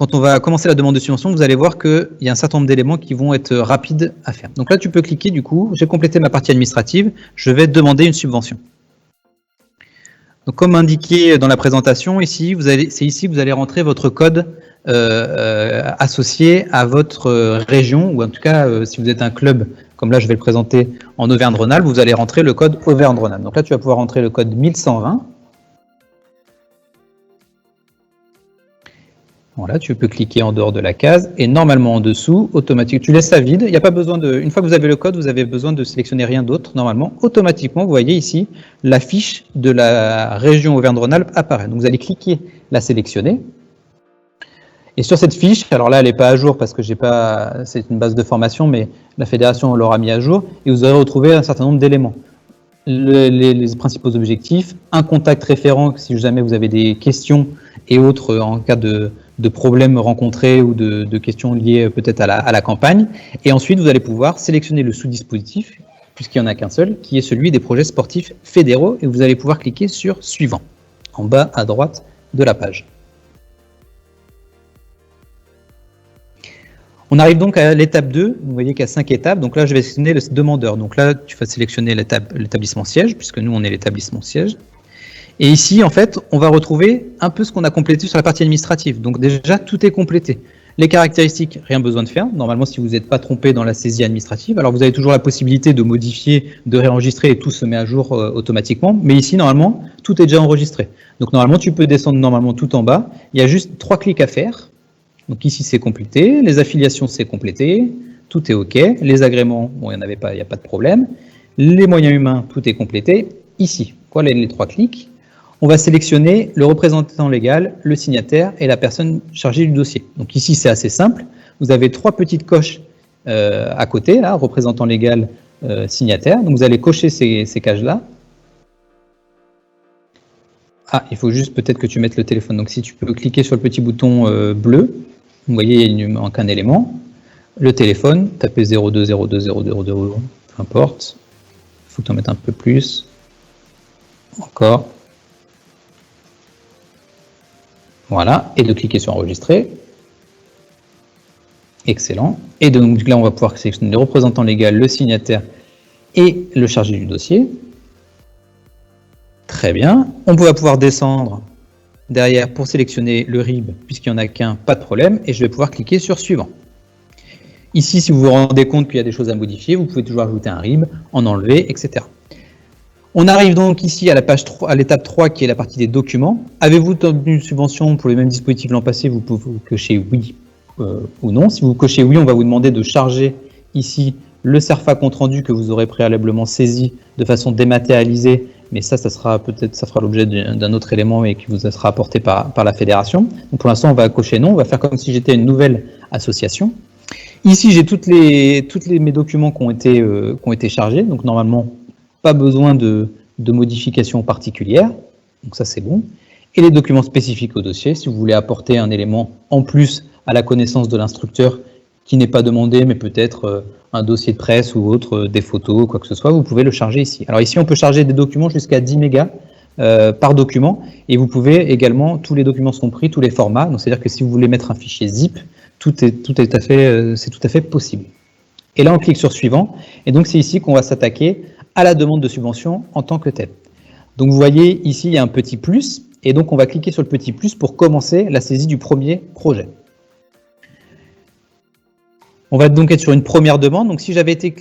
quand on va commencer la demande de subvention, vous allez voir qu'il y a un certain nombre d'éléments qui vont être rapides à faire. Donc là, tu peux cliquer, du coup, j'ai complété ma partie administrative, je vais demander une subvention. Donc comme indiqué dans la présentation, c'est ici que vous allez rentrer votre code associé à votre région, ou en tout cas, si vous êtes un club, comme là je vais le présenter en Auvergne-Rhône-Alpes, vous allez rentrer le code Auvergne-Rhône-Alpes. Donc là, tu vas pouvoir rentrer le code 1120. Voilà, tu peux cliquer en dehors de la case et normalement en dessous, automatique, tu laisses ça vide. Il n'y a pas besoin de, une fois que vous avez le code, vous avez besoin de sélectionner rien d'autre. Normalement, automatiquement, vous voyez ici, la fiche de la région Auvergne-Rhône-Alpes apparaît. Donc vous allez cliquer, la sélectionner. Et sur cette fiche, alors là, elle n'est pas à jour parce que c'est une base de formation, mais la fédération l'aura mis à jour et vous allez retrouver un certain nombre d'éléments. Les principaux objectifs, un contact référent si jamais vous avez des questions et autres en cas de problèmes rencontrés ou de questions liées peut-être à la campagne. Et ensuite, vous allez pouvoir sélectionner le sous-dispositif, puisqu'il n'y en a qu'un seul, qui est celui des projets sportifs fédéraux, et vous allez pouvoir cliquer sur « Suivant » en bas à droite de la page. On arrive donc à l'étape 2, vous voyez qu'il y a 5 étapes, donc là je vais sélectionner le demandeur. Donc là tu vas sélectionner l'établissement siège, puisque nous on est l'établissement siège. Et ici en fait on va retrouver un peu ce qu'on a complété sur la partie administrative. Donc déjà tout est complété. Les caractéristiques, rien besoin de faire. Normalement si vous n'êtes pas trompé dans la saisie administrative, alors vous avez toujours la possibilité de modifier, de réenregistrer et tout se met à jour automatiquement. Mais ici normalement tout est déjà enregistré. Donc normalement tu peux descendre normalement tout en bas. Il y a juste 3 clics à faire. Donc ici c'est complété, les affiliations c'est complété, tout est OK, les agréments, bon il n'y en avait pas, il n'y a pas de problème, les moyens humains, tout est complété. Ici, voilà les 3 clics, on va sélectionner le représentant légal, le signataire et la personne chargée du dossier. Donc ici c'est assez simple, vous avez 3 petites coches à côté, là, représentant légal, signataire, donc vous allez cocher ces cases-là. Ah, il faut juste peut-être que tu mettes le téléphone, donc si tu peux cliquer sur le petit bouton bleu, vous voyez, il ne manque un élément. Le téléphone, tapez 02 02 02 02, peu importe. Il faut que tu en mettes un peu plus. Encore. Voilà, et de cliquer sur enregistrer. Excellent. Et donc là, on va pouvoir sélectionner le représentant légal, le signataire et le chargé du dossier. Très bien. On va pouvoir descendre derrière pour sélectionner le RIB, puisqu'il n'y en a qu'un, pas de problème, et je vais pouvoir cliquer sur Suivant. Ici, si vous vous rendez compte qu'il y a des choses à modifier, vous pouvez toujours ajouter un RIB, en enlever, etc. On arrive donc ici à la page 3, à l'étape 3, qui est la partie des documents. Avez-vous obtenu une subvention pour les mêmes dispositifs l'an passé? Vous pouvez cocher oui ou non. Si vous cochez oui, on va vous demander de charger ici le CERFA compte rendu que vous aurez préalablement saisi de façon dématérialisée, mais ça fera l'objet d'un autre élément et qui vous sera apporté par la fédération. Donc pour l'instant, on va cocher non, on va faire comme si j'étais une nouvelle association. Ici, j'ai mes documents qui ont été chargés, donc normalement, pas besoin de modifications particulières, donc ça c'est bon. Et les documents spécifiques au dossier, si vous voulez apporter un élément en plus à la connaissance de l'instructeur qui n'est pas demandé, mais peut-être un dossier de presse ou autre, des photos, quoi que ce soit, vous pouvez le charger ici. Alors ici, on peut charger des documents jusqu'à 10 mégas par document, et vous pouvez également, tous les documents sont pris, tous les formats, donc c'est-à-dire que si vous voulez mettre un fichier zip, c'est tout à fait possible. Et là, on clique sur Suivant, et donc c'est ici qu'on va s'attaquer à la demande de subvention en tant que telle. Donc vous voyez, ici, il y a un petit plus, et donc on va cliquer sur le petit plus pour commencer la saisie du premier projet. On va donc être sur une première demande. Donc si j'avais été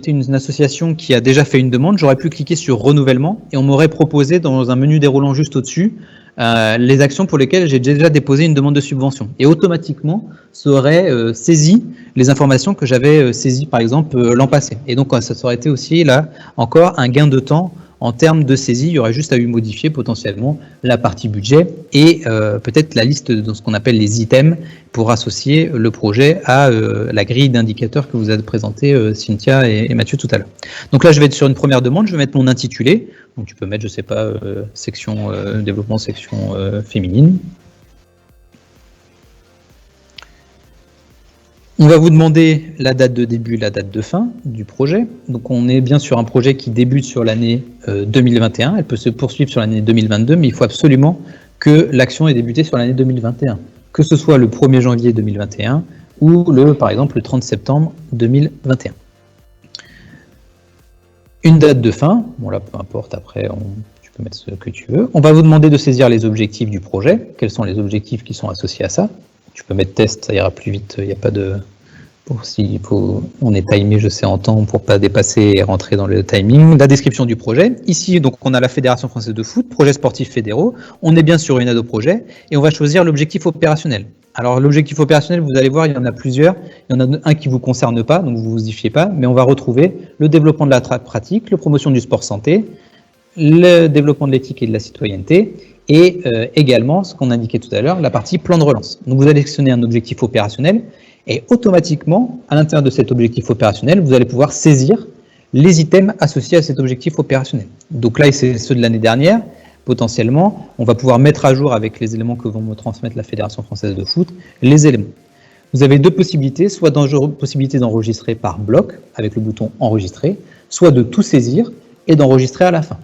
une association qui a déjà fait une demande, j'aurais pu cliquer sur renouvellement et on m'aurait proposé dans un menu déroulant juste au-dessus les actions pour lesquelles j'ai déjà déposé une demande de subvention. Et automatiquement, ça aurait saisi les informations que j'avais saisies par exemple l'an passé. Et donc ça aurait été aussi là encore un gain de temps en termes de saisie. Il y aurait juste à modifier potentiellement la partie budget et peut-être la liste de ce qu'on appelle les items pour associer le projet à la grille d'indicateurs que vous avez présenté Cynthia et Mathieu tout à l'heure. Donc là, je vais être sur une première demande, je vais mettre mon intitulé. Donc tu peux mettre, je sais pas, section développement, section féminine. On va vous demander la date de début, la date de fin du projet. Donc on est bien sur un projet qui débute sur l'année 2021. Elle peut se poursuivre sur l'année 2022, mais il faut absolument que l'action ait débuté sur l'année 2021. que ce soit le 1er janvier 2021 ou par exemple le 30 septembre 2021. Une date de fin, bon là peu importe, après tu peux mettre ce que tu veux. On va vous demander de saisir les objectifs du projet, quels sont les objectifs qui sont associés à ça. Tu peux mettre test, ça ira plus vite, il n'y a pas de... on est timé, je sais, en temps pour pas dépasser et rentrer dans le timing. La description du projet. Ici, donc, on a la Fédération française de foot, projet sportif fédéraux. On est bien sur une ado projet et on va choisir l'objectif opérationnel. Alors, l'objectif opérationnel, vous allez voir, il y en a plusieurs. Il y en a un qui vous concerne pas, donc vous vous y fiez pas, mais on va retrouver le développement de la pratique, la promotion du sport santé, le développement de l'éthique et de la citoyenneté, et également, ce qu'on indiquait tout à l'heure, la partie plan de relance. Donc, vous allez sélectionner un objectif opérationnel. Et automatiquement, à l'intérieur de cet objectif opérationnel, vous allez pouvoir saisir les items associés à cet objectif opérationnel. Donc là, c'est ceux de l'année dernière. Potentiellement, on va pouvoir mettre à jour avec les éléments que vont me transmettre la Fédération française de foot, les éléments. Vous avez deux possibilités, soit possibilité d'enregistrer par bloc, avec le bouton enregistrer, soit de tout saisir et d'enregistrer à la fin.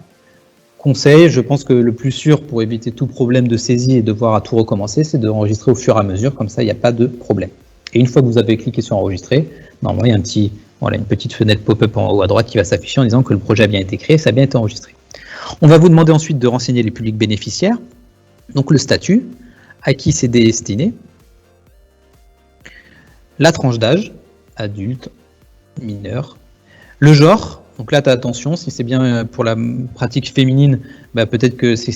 Conseil, je pense que le plus sûr pour éviter tout problème de saisie et devoir à tout recommencer, c'est d'enregistrer au fur et à mesure, comme ça il n'y a pas de problème. Et une fois que vous avez cliqué sur enregistrer, normalement il y a une petite fenêtre pop-up en haut à droite qui va s'afficher en disant que le projet a bien été créé, ça a bien été enregistré. On va vous demander ensuite de renseigner les publics bénéficiaires, donc le statut, à qui c'est destiné, la tranche d'âge, adulte, mineur, le genre. Donc là, tu as attention, si c'est bien pour la pratique féminine, bah peut-être que c'est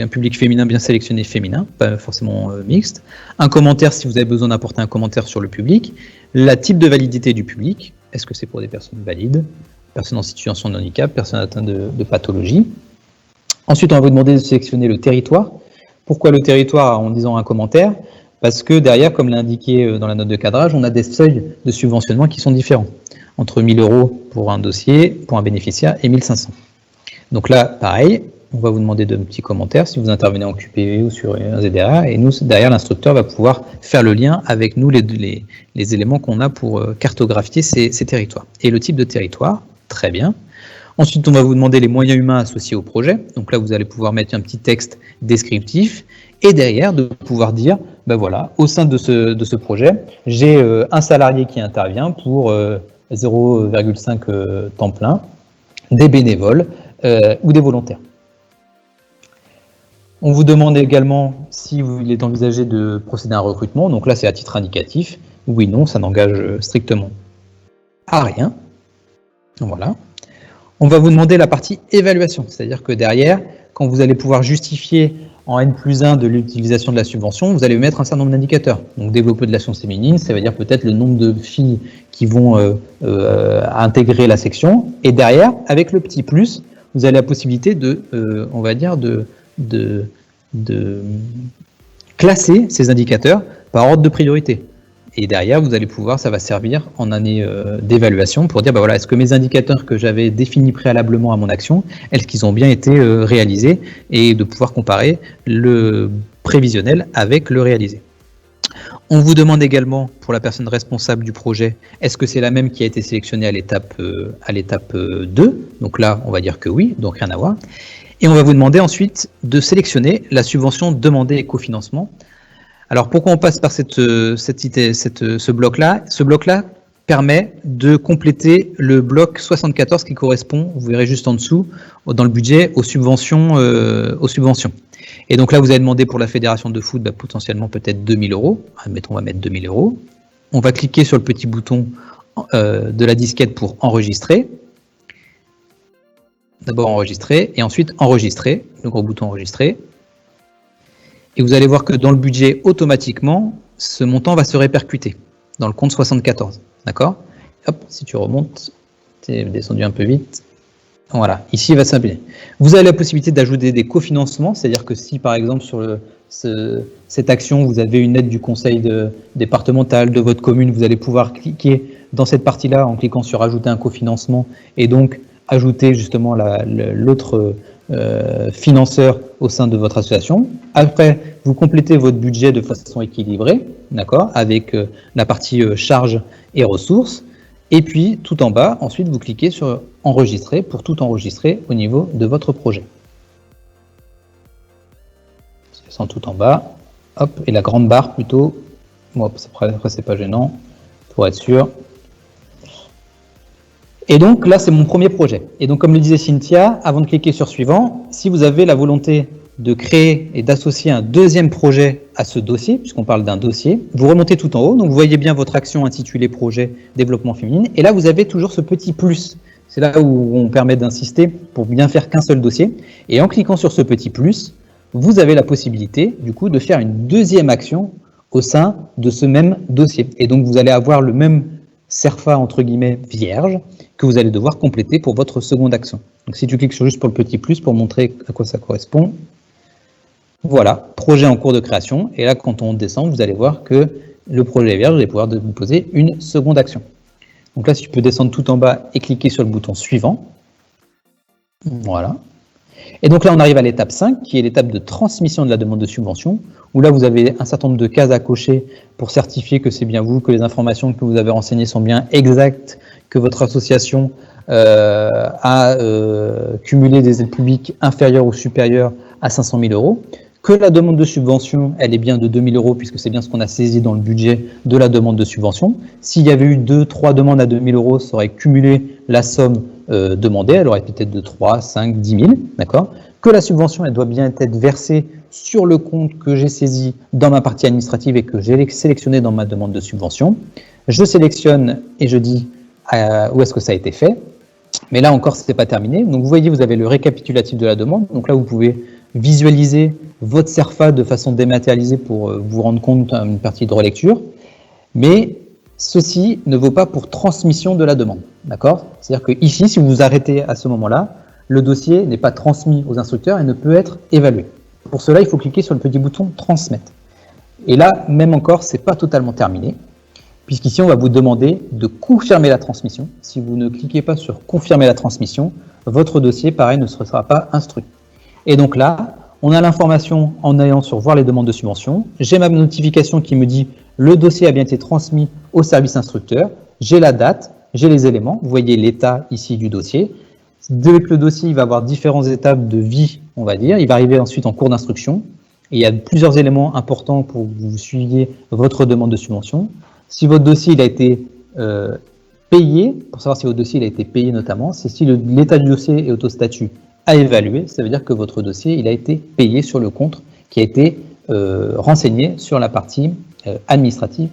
un public féminin bien sélectionné féminin, pas forcément mixte. Un commentaire si vous avez besoin d'apporter un commentaire sur le public. La type de validité du public, est-ce que c'est pour des personnes valides, personnes en situation de handicap, personnes atteintes de pathologie. Ensuite, on va vous demander de sélectionner le territoire. Pourquoi le territoire en disant un commentaire? Parce que derrière, comme l'a indiqué dans la note de cadrage, on a des seuils de subventionnement qui sont différents. Entre 1 000 € pour un dossier, pour un bénéficiaire, et 1 500. Donc là, pareil, on va vous demander de petits commentaires si vous intervenez en QPV ou sur un ZDA, et nous, derrière, l'instructeur va pouvoir faire le lien avec nous, les éléments qu'on a pour cartographier ces territoires. Et le type de territoire, très bien. Ensuite, on va vous demander les moyens humains associés au projet. Donc là, vous allez pouvoir mettre un petit texte descriptif, et derrière, de pouvoir dire, ben voilà, au sein de ce projet, j'ai un salarié qui intervient pour 0,5 temps plein, des bénévoles ou des volontaires. On vous demande également s'il est envisagé de procéder à un recrutement. Donc là, c'est à titre indicatif. Oui, non, ça n'engage strictement à rien. Voilà. On va vous demander la partie évaluation, c'est-à-dire que derrière, quand vous allez pouvoir justifier en N+1 de l'utilisation de la subvention, vous allez mettre un certain nombre d'indicateurs. Donc développer de la science féminine, ça veut dire peut-être le nombre de filles qui vont intégrer la section. Et derrière, avec le petit plus, vous avez la possibilité de, on va dire, de classer ces indicateurs par ordre de priorité. Et derrière, vous allez pouvoir, ça va servir en année d'évaluation pour dire, bah voilà, est-ce que mes indicateurs que j'avais définis préalablement à mon action, est-ce qu'ils ont bien été réalisés, et de pouvoir comparer le prévisionnel avec le réalisé. On vous demande également, pour la personne responsable du projet, est-ce que c'est la même qui a été sélectionnée à l'étape 2? Donc là, on va dire que oui, donc rien à voir. Et on va vous demander ensuite de sélectionner la subvention demandée et cofinancement. Alors pourquoi on passe par ce bloc-là? Ce bloc-là permet de compléter le bloc 74 qui correspond, vous verrez juste en dessous, dans le budget, aux subventions. Et donc là, vous avez demandé pour la fédération de foot, potentiellement peut-être 2 000 €. Admettons, on va mettre 2 000 €. On va cliquer sur le petit bouton de la disquette pour enregistrer. D'abord enregistrer, et ensuite enregistrer, le gros bouton enregistrer. Et vous allez voir que dans le budget, automatiquement, ce montant va se répercuter dans le compte 74. D'accord? Hop, si tu remontes, tu es descendu un peu vite. Voilà, ici, il va s'appeler. Vous avez la possibilité d'ajouter des cofinancements, c'est-à-dire que si, par exemple, sur cette action, vous avez une aide du conseil départemental de votre commune, vous allez pouvoir cliquer dans cette partie-là en cliquant sur « Ajouter un cofinancement » et donc ajouter justement l'autre financeur au sein de votre association. Après, vous complétez votre budget de façon équilibrée, d'accord, avec la partie charges et ressources. Et puis, tout en bas, ensuite, vous cliquez sur « Enregistrer » pour tout enregistrer au niveau de votre projet. Je descends tout en bas. hop, et la grande barre plutôt. Bon, après, c'est pas gênant, pour être sûr. Et donc là, c'est mon premier projet. Et donc, comme le disait Cynthia, avant de cliquer sur suivant, si vous avez la volonté de créer et d'associer un deuxième projet à ce dossier, puisqu'on parle d'un dossier, vous remontez tout en haut, donc vous voyez bien votre action intitulée projet développement féminin, et là vous avez toujours ce petit plus. C'est là où on permet d'insister pour bien faire qu'un seul dossier, et en cliquant sur ce petit plus, vous avez la possibilité du coup de faire une deuxième action au sein de ce même dossier. Et donc vous allez avoir le même CERFA entre guillemets vierge que vous allez devoir compléter pour votre seconde action. Donc si tu cliques sur juste pour le petit plus pour montrer à quoi ça correspond, voilà, projet en cours de création. Et là, quand on descend, vous allez voir que le projet est vierge, vous allez pouvoir vous poser une seconde action. Donc là, si tu peux descendre tout en bas et cliquer sur le bouton suivant. Voilà. Et donc là, on arrive à l'étape 5, qui est l'étape de transmission de la demande de subvention, où là, vous avez un certain nombre de cases à cocher pour certifier que c'est bien vous, que les informations que vous avez renseignées sont bien exactes, que votre association a cumulé des aides publiques inférieures ou supérieures à 500 000 €, que la demande de subvention, elle est bien de 2 000 €, puisque c'est bien ce qu'on a saisi dans le budget de la demande de subvention. S'il y avait eu 2-3 demandes à 2 000 €, ça aurait cumulé la somme demandée, elle aurait peut-être de 3, 5, 10 000, d'accord. Que la subvention, elle doit bien être versée sur le compte que j'ai saisi dans ma partie administrative et que j'ai sélectionné dans ma demande de subvention. Je sélectionne et je dis où est-ce que ça a été fait. Mais là encore, ce n'est pas terminé. Donc vous voyez, vous avez le récapitulatif de la demande. Donc là, vous pouvez visualiser votre CERFA de façon dématérialisée pour vous rendre compte d'une partie de relecture. Mais ceci ne vaut pas pour transmission de la demande. D'accord ? C'est-à-dire que ici, si vous vous arrêtez à ce moment-là, le dossier n'est pas transmis aux instructeurs et ne peut être évalué. Pour cela, il faut cliquer sur le petit bouton « Transmettre ». Et là, même encore, ce n'est pas totalement terminé, puisqu'ici, on va vous demander de confirmer la transmission. Si vous ne cliquez pas sur « Confirmer la transmission », votre dossier, pareil, ne sera pas instruit. Et donc là, on a l'information en allant sur « Voir les demandes de subvention ». J'ai ma notification qui me dit « Le dossier a bien été transmis au service instructeur ». J'ai la date, j'ai les éléments. Vous voyez l'état ici du dossier. Dès que le dossier, il va avoir différentes étapes de vie, on va dire. Il va arriver ensuite en cours d'instruction. Et il y a plusieurs éléments importants pour que vous suiviez votre demande de subvention. Si votre dossier il a été payé, pour savoir si votre dossier il a été payé notamment, c'est si l'état du dossier est autostatut à évaluer, ça veut dire que votre dossier il a été payé sur le compte qui a été renseigné sur la partie administrative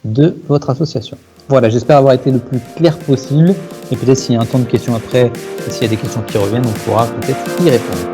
de votre association. Voilà, j'espère avoir été le plus clair possible, et peut-être s'il y a un temps de questions après, s'il y a des questions qui reviennent, on pourra peut-être y répondre.